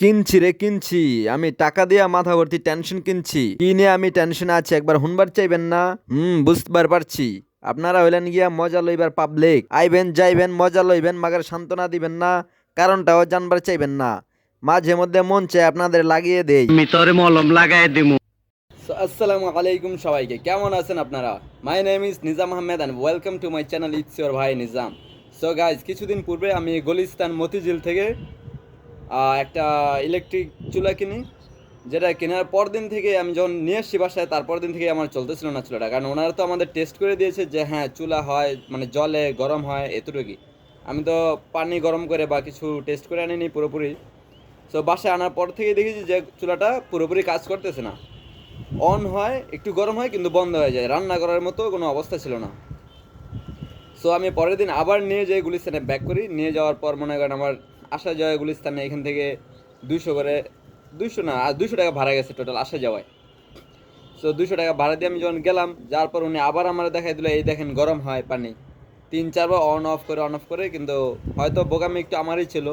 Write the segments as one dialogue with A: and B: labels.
A: কিনছি রে কিনছি, আমি টাকা দিয়া মাথা ভর্তি টেনশন কিনছি। কি নিয়ে আমি টেনশনে আছি একবার হুনবার চাইবেন না? বুঝবার পারছি। আপনারা হইলেন গিয়া মজা লইবার পাবলিক, আইবেন যাইবেন মজা লইবেন, মাগার সান্ত্বনা দিবেন না, কারণটাও জানবার চাইবেন না। মাঝে মধ্যে মন চায় আপনাদের লাগিয়ে দেই।
B: আমি তোরে মলম লাগাই দিমু।
A: আসসালামু আলাইকুম সবাইকে, কেমন আছেন আপনারা? My name is Nizam Ahmed and welcome to my channel it's your ভাই নিজাম। সো গাইজ, কিছুদিন পূর্বে আমি গুলিস্তান মতিঝিল থেকে একটা ইলেকট্রিক চুলা কিনি, যেটা কেনার পর দিন থেকে আমি যখন নিয়ে এসছি বাসায়, তারপর দিন থেকে আমার চলতেছিল না চুলাটা। কারণ ওনারা তো আমাদের টেস্ট করে দিয়েছে যে হ্যাঁ চুলা হয়, মানে জলে গরম হয় এতটুকুই। আমি তো পানি গরম করে বা কিছু টেস্ট করে আনিনি পুরোপুরি। সো বাসায় আনার পর থেকে দেখেছি যে চুলাটা পুরোপুরি কাজ করতেছে না। অন হয়, একটু গরম হয়, কিন্তু বন্ধ হয়ে যায়। রান্না করার মতো কোনো অবস্থা ছিল না। সো আমি পরের দিন আবার নিয়ে যাই গুলিস্তানে, ব্যাক করি। নিয়ে যাওয়ার পর মনে করেন আমার আসা যাওয়ায় গুলিস্তানে এখান থেকে 200 করে, 200 না, আর 200 টাকা ভাড়া গেছে টোটাল আসা যাওয়ায়। সো 200 টাকা ভাড়া দিয়ে আমি যখন গেলাম, যাওয়ার পর উনি আবার আমার দেখাই দিল, এই দেখেন গরম হয় পানি। 3-4 বার অন অফ করে, কিন্তু হয়তো বোকামি একটু আমারই ছিল।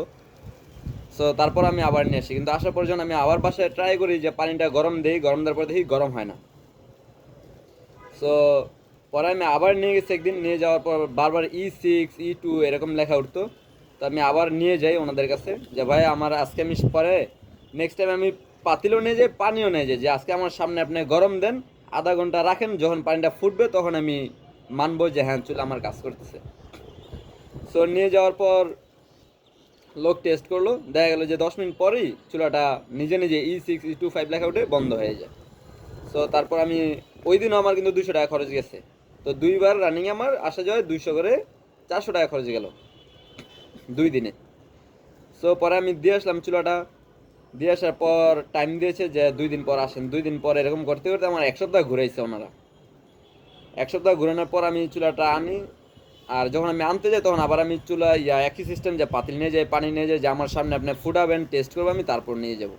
A: সো তারপর আমি আবার নিয়ে আসি, কিন্তু আসার পর যখন আমি আবার বাসায় ট্রাই করি যে পানিটা গরম দিই, গরম দেওয়ার পর দেখি গরম হয় না। সো পরে আমি আবার নিয়ে গেছি একদিন, নিয়ে যাওয়ার পর বারবার E6 E2 এরকম লেখা উঠতো। তো আমি আবার নিয়ে যাই ওনাদের কাছে যে ভাই আমার আজকে আমি পরে নেক্সট টাইম আমি পাতিলও নিয়ে যাই, পানিও নিয়ে যাই, যে আজকে আমার সামনে আপনি গরম দেন, আধা ঘন্টা রাখেন, যখন পানিটা ফুটবে তখন আমি মানবো যে হ্যাঁ চুলা আমার কাজ করতেছে। সো নিয়ে যাওয়ার পর লোক টেস্ট করলো, দেখা গেলো যে 10 মিনিট পরেই চুলাটা নিজে নিজে E6 E2 5 লেখা উঠে বন্ধ হয়ে যায়। সো তারপর আমি ওই দিনও আমার কিন্তু 200 টাকা খরচ গেছে। তো 2বার রানিং আমার আসা যাওয়ায় 200 করে 400 টাকা খরচ গেল 2 দিনে। সো পরে আমি দিয়ে আসলাম চুলাটা। দিয়ে আসার পর টাইম দিয়েছে যে 2 দিন পর আসেন। 2 দিন পর এরকম করতে করতে আমার 1 সপ্তাহ ঘুরাইছে ওনারা। 1 সপ্তাহ ঘুরানোর পর আমি চুলাটা আনি। আর যখন আমি আনতে যাই তখন আবার আমি চুলা একই সিস্টেম, যে পাতিল নিয়ে যাই, পানি নিয়ে যাই, যে আমার সামনে আপনি ফুটাবেন, টেস্ট করবো আমি, তারপর নিয়ে যাব।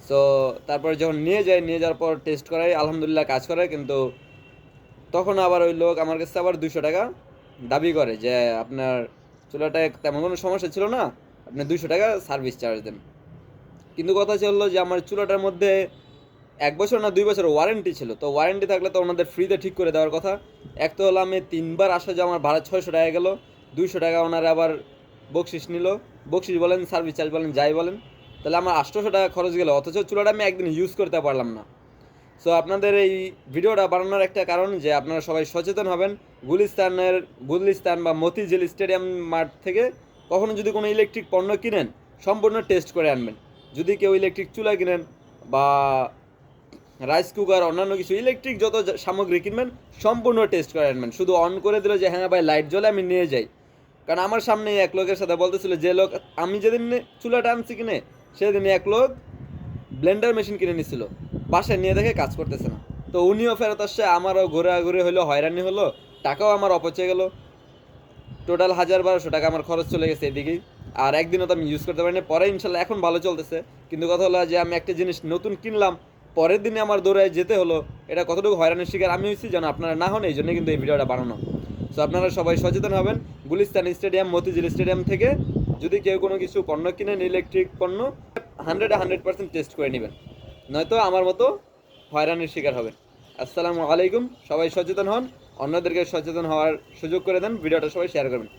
A: সো তারপরে যখন নিয়ে যাওয়ার পর টেস্ট করাই, আলহামদুলিল্লাহ কাজ করে, কিন্তু তখন আবার ওই লোক আমার কাছে আবার 200 টাকা দাবি করে যে আপনার চুলাটায় তেমন কোনো সমস্যা ছিল না, আপনি 200 টাকা সার্ভিস চার্জ দেন। কিন্তু কথা ছিল যে আমার চুলাটার মধ্যে 1 বছর না 2 বছর ওয়ারেন্টি ছিল। তো ওয়ারেন্টি থাকলে তো ওনাদের ফ্রিতে ঠিক করে দেওয়ার কথা। এক তো হলো আমি 3বার আসা যাওয়া, আমার ভাড়া 600 টাকা গেল, 200 টাকা ওনারা আবার বকশিস নিল। বকশিস বলেন, সার্ভিস চার্জ বলেন, যাই বলেন, তাহলে আমার 800 টাকা খরচ গেল, অথচ চুলাটা আমি একদিন ইউজ করতে পারলাম না। সো আপনাদের এই ভিডিওটা বানানোর একটা কারণ যে আপনারা সবাই সচেতন হবেন। গুলিস্তান বা মতিঝিল স্টেডিয়াম মাঠ থেকে কখনো যদি কোনো ইলেকট্রিক পণ্য কিনেন, সম্পূর্ণ টেস্ট করে আনবেন। যদি কেউ ইলেকট্রিক চুলা কিনেন বা রাইস কুকার, অন্যান্য কিছু ইলেকট্রিক যত সামগ্রী কিনবেন, সম্পূর্ণ টেস্ট করে আনবেন। শুধু অন করে দিল যে হ্যাঁ ভাই লাইট জ্বলে আমি নিয়ে যাই। কারণ আমার সামনে এক লোকের সাথে বলতেছিল, যে লোক আমি যেদিন চুলাটা আনছি কিনে, সেদিন এক লোক ব্লেন্ডার মেশিন কিনে নিছিল, বাসায় নিয়ে দেখে কাজ করতেছে না। তো উনিও ফেরত আসছে, আমারও ঘোরাঘুরি হলো, হয়রানি হলো, টাকাও আমার অপচয় গেল। টোটাল 1000-1200 টাকা আমার খরচ চলে গেছে এদিকেই। আর একদিনও তো আমি ইউজ করতে পারিনি। পরে ইনশাল্লাহ এখন ভালো চলতেছে। কিন্তু কথা হলো যে আমি একটা জিনিস নতুন কিনলাম, পরের দিনে আমার দৌড়ায় যেতে হলো, এটা কতটুকু হয়রানির শিকার আমি হয়েছি যেন আপনারা না হন, এই জন্য কিন্তু এই ভিডিওটা বানানো। সো আপনারা সবাই সচেতন হবেন। গুলিস্তান স্টেডিয়াম, মতিঝিল স্টেডিয়াম থেকে যদি কেউ কোনো কিছু পণ্য কিনেন, ইলেকট্রিক পণ্য, 100% টেস্ট করে নেবেন, নয়তো আমার মতো হয়রানির শিকার হবেন। আসসালামু আলাইকুম, সবাই সচেতন হন, অন্যদেরকে সচেতন হওয়ার সুযোগ করে দেন, ভিডিওটা সবাই শেয়ার করবেন।